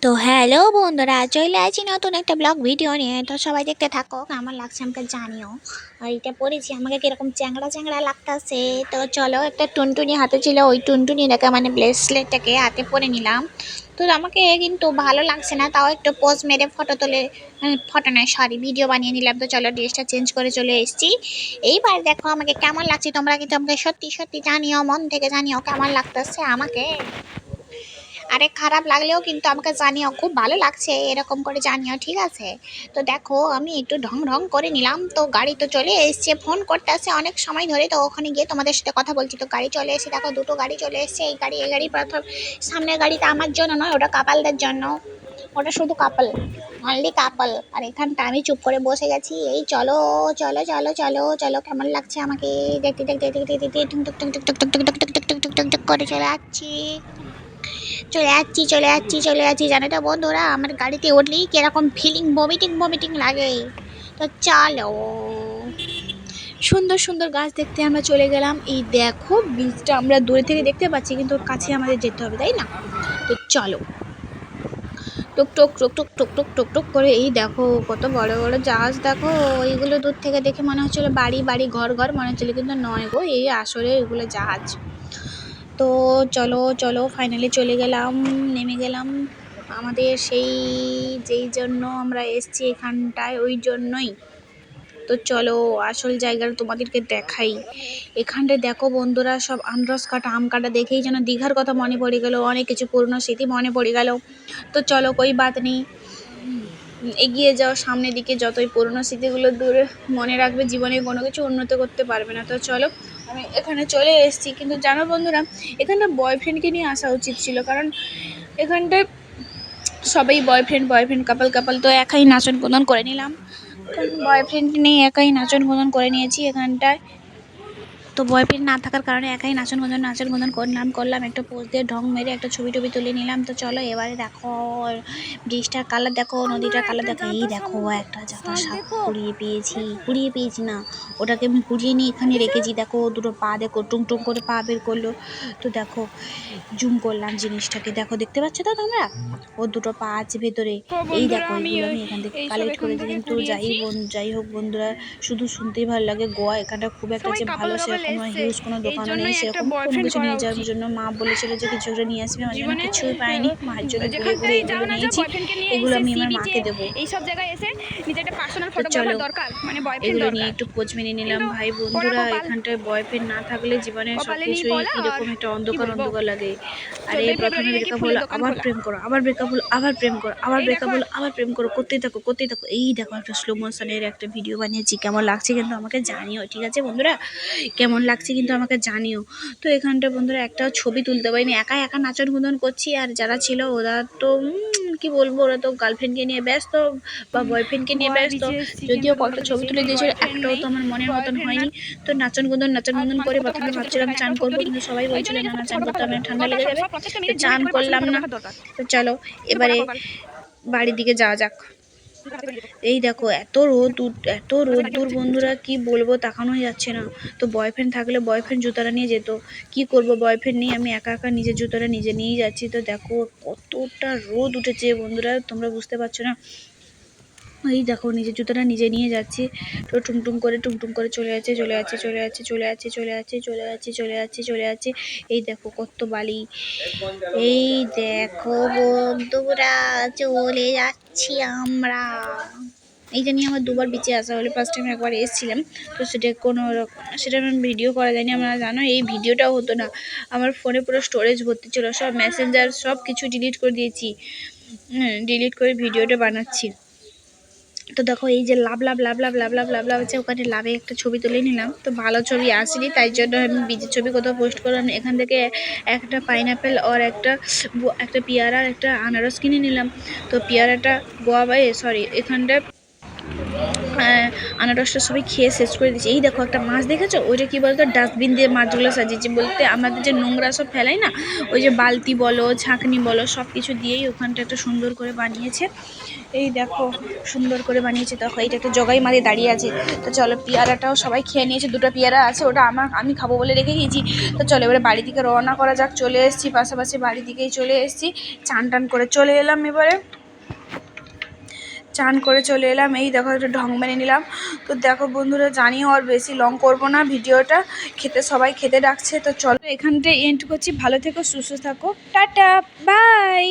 তো হ্যালো বন্ধুরা, চলে আছি নতুন একটা ব্লগ ভিডিও নিয়ে। তো সবাই দেখতে থাকো, কেমন লাগছে আমাকে জানিও। আর এটা পরেছি, আমাকে কিরকম চ্যাংড়া চ্যাংড়া লাগতেছে। তো চলো, একটা টুনটুনি হাতে ছিল, ওই টুনটুনিটাকে মানে ব্রেসলেটটাকে হাতে পরে নিলাম। তো আমাকে কিন্তু ভালো লাগছে না, তাও একটু পোজ মেরে ফটো তুলে, ফটো নয় সরি, ভিডিও বানিয়ে নিলাম। তো চলো, ড্রেসটা চেঞ্জ করে চলে এসেছি। এইবার দেখো আমাকে কেমন লাগছে, তোমরা কিন্তু আমাকে সত্যি সত্যি জানিও, মন থেকে জানিও কেমন লাগতেছে আমাকে। আরে খারাপ লাগলেও কিন্তু আমাকে জানিও, খুব ভালো লাগছে এরকম করে জানিও, ঠিক আছে? তো দেখো আমি একটু ঢং ঢং করে নিলাম। তো গাড়ি তো চলে এসছে, ফোন করতে আসছে অনেক সময় ধরে। তো ওখানে গিয়ে তোমাদের সাথে কথা বলছি, তো গাড়ি চলে এসে দেখো, দুটো গাড়ি চলে এসছে। এই গাড়ি প্রথম, সামনের গাড়িটা আমার জন্য নয়, ওটা কাপালদের জন্য। ওটা শুধু কাপল, অনলি কাপল। আর এখানটা আমি চুপ করে বসে গেছি। এই চলো চলো চলো চলো চলো, কেমন লাগছে আমাকে দেখতে দেখতে দেখতে দেখতে টুক টুক টুক টুক টুক টুক টুক টুক টুক টুক টুক টুক টুক করে চলে যাচ্ছি। চলে যাচ্ছি জানো তো বন্ধুরা, আমার গাড়িতে উঠলেই কিরকম ফিলিং, বমিটিং বমিটিং লাগে। তো চলো, সুন্দর সুন্দর গাছ দেখতে আমরা চলে গেলাম। এই দেখো বীজটা আমরা দূরে থেকে দেখতে পাচ্ছি, কিন্তু ওর কাছে আমাদের যেতে হবে, তাই না? তো চলো, টুক টুক টুক টুক টুক টুক টুক টুক করে। এই দেখো কত বড় বড় জাহাজ, দেখো এইগুলো দূর থেকে দেখে মনে হচ্ছিল বাড়ি বাড়ি ঘর ঘর মনে হচ্ছিল, কিন্তু নয় গো, এই আসলে এগুলো জাহাজ। তো চলো চলো, ফাইনালি চলে গেলাম, নেমে গেলাম আমাদের সেই, যেই জন্য আমরা এসছি এখানটায়, ওই জন্যই। তো চলো আসল জায়গাটা তোমাদেরকে দেখাই। এখানটায় দেখো বন্ধুরা, সব আনারস কাটা, আম কাটা দেখেই যেন দীঘার কথা মনে পড়ে গেল, অনেক কিছু পুরনো স্মৃতি মনে পড়ে গেল। তো চলো, কই বাত নেই, এগিয়ে যাও সামনের দিকে। যতই পুরনো স্মৃতিগুলো দূরে মনে রাখবে, জীবনে কোনো কিছু উন্নত করতে পারবে না। তো চলো, আমি এখানে চলে এসেছি। কিন্তু জানো বন্ধুরা, এখানটা বয়ফ্রেন্ডকে নিয়ে আসা উচিত ছিল, কারণ এখানটায় সবাই বয়ফ্রেন্ড বয়ফ্রেন্ড, কাপল কাপল। তো একাই নাচন কুদন করে নিলাম, কারণ বয়ফ্রেন্ড নেই, একাই নাচন কুদন করে নিয়েছি এখানটায়। তো বয়ফ্রেন্ড না থাকার কারণে একাই নাচন গুঁজন করলাম একটা পোজ দিয়ে ঢং মেরে একটা ছবি টবি তুলে নিলাম। তো চলো এবারে দেখো ব্রিজটার কালার, দেখো নদীটার কালার, দেখো এই দেখো একটা জাতা সাপ কুড়িয়ে পেয়েছি না, ওটাকে আমি কুড়িয়ে নিয়ে এখানে রেখেছি। দেখো দুটো পা, দেখো টুং টুং করে পা বের করলো। তো দেখো জুম করলাম জিনিসটাকে, দেখো দেখতে পাচ্ছ তো তোমরা, ও দুটো পা আছে ভেতরে। এই দেখো এইগুলো আমি এখান থেকে কালেক্ট করেছি। কিন্তু যাই হোক বন্ধুরা, শুধু শুনতেই ভালো লাগে। গোয়া এখানটা খুব একটা যে ভালো সেরকম হিউজ কোনো দোকানও নেই, সেরকম কোনো কিছু নিয়ে যাওয়ার জন্য মা বলেছিল যে কিছু একটা নিয়ে আসবে, আমার জন্য কিছুই পাইনি। মায়ের জন্য ঘুরে ঘুরে এগুলো নিয়েছি, এগুলো আমি আমার মাকে দেবো। তো চলো এগুলো নিয়ে একটু পোজ মেনে নিলাম। ভাই বন্ধুরা, এখানটায় বয়ফ্রেন্ড না থাকলে জীবনে সব কিছুই কীরকম একটা অন্ধকার অন্ধকার লাগে। আরে প্রথমে ব্রেকআপ হলো, আবার প্রেম করো, আবার ব্রেকআপ হলো, আবার প্রেম করো, আবার ব্রেকআপ হলো, আবার প্রেম করো, করতেই থাকো করতেই থাকো। এই দেখো একটা স্লো মোশনের একটা ভিডিও বানিয়েছি, কেমন লাগছে কিন্তু আমাকে জানিও, ঠিক আছে বন্ধুরা? কেমন লাগছে কিন্তু আমাকে জানিও। তো এখানটা বন্ধুরা একটাও ছবি তুলতে পারিনি, একা একা নাচন কুদন করছি। আর যারা ছিল ওরা তো কি বলবো, ওরা তো গার্লফ্রেন্ডকে নিয়ে ব্যস্ত বা বয়ফ্রেন্ডকে নিয়ে ব্যস্ত। যদিও কয়েকটা ছবি তুলে দিয়েছিল, একটাও তো আমার মনের মতন হয়নি। তো নাচন কুদন করে প্রথমে ভাবছিলাম চান করবো, কিন্তু সবাই বলছিল না না, চান করতে হবে না, ঠান্ডা লেগে যাবে। তো চান করলাম না। তো চলো এবারে বাড়ির দিকে যাওয়া যাক। এই দেখো এত রোদ্দুর বন্ধুরা, কি বলবো, তাকানো যাচ্ছে না। তো বয়ফ্রেন্ড থাকলে বয়ফ্রেন্ড জুতাটা নিয়ে যেত, কি করব, বয়ফ্রেন্ড নেই, আমি একা একা নিজের জুতাটা নিজে নিয়েই যাচ্ছি। তো দেখো কতটা রোদ উঠেছে বন্ধুরা, তোমরা বুঝতে পারছো না। এই দেখো নিজের জুতোটা নিজে নিয়ে যাচ্ছি। তো টুংটুং করে চলে যাচ্ছে। এই দেখো কত বালি, এই দেখো বন্ধুরা, চলে যাচ্ছি আমরা। এইটা নিয়ে আমার দুবার বিচে আসা হলো, ফার্স্ট টাইম একবার এসেছিলাম। তো সেটা আমি ভিডিও করা যায়নি। আমরা জানো এই ভিডিওটাও হতো না, আমার ফোনে পুরো স্টোরেজ ভর্তি ছিল, সব মেসেঞ্জার সব কিছু ডিলিট করে দিয়েছি। ডিলিট করে ভিডিওটা বানাচ্ছি। তো দেখো এই যে লাভ হচ্ছে, ওখানে লাভে একটা ছবি তুলে নিলাম। তো ভালো ছবি আসেনি, তাই জন্য আমি বীজের ছবি কোথাও পোস্ট করলাম। এখান থেকে একটা পাইনাপেল আর একটা পেয়ারা আর একটা আনারস কিনে নিলাম। তো পেয়ারাটা এখানটা আনারসটা সবাই খেয়ে শেষ করে দিয়েছে। এই দেখো একটা মাছ দেখেছো, ওইটা কী বলতো, ডাস্টবিন দিয়ে মাছগুলো সাজিয়েছে, বলতে আমাদের যে নোংরা সব ফেলাই না, ওই যে বালতি বলো ছাঁকনি বলো সব কিছু দিয়েই ওখানটা একটা সুন্দর করে বানিয়েছে। এই দেখো সুন্দর করে বানিয়েছে। দেখো এইটা একটা জগাই মাঝে দাঁড়িয়ে আছে। তো চলো, পেয়ারাটাও সবাই খেয়ে নিয়েছে, দুটো পেয়ারা আছে, ওটা আমি খাবো বলে রেখে দিয়েছি। তো চলো এবারে বাড়ি দিকে রওনা করা যাক। চলে এসেছি, পাশাপাশি বাড়ি দিকেই চলে এসেছি, চান টান করে চলে এলাম। এবারে চান করে চলে এলাম, এই দেখো একটু ঢং মেনে নিলাম। তো দেখো বন্ধুরা, জানিও আর বেশি লং করবো না ভিডিওটা, সবাই খেতে ডাকছে। তো চলো এখানটায় এন্ড করছি, ভালো থেকো, সুস্থ থাকো, টাটা, বাই।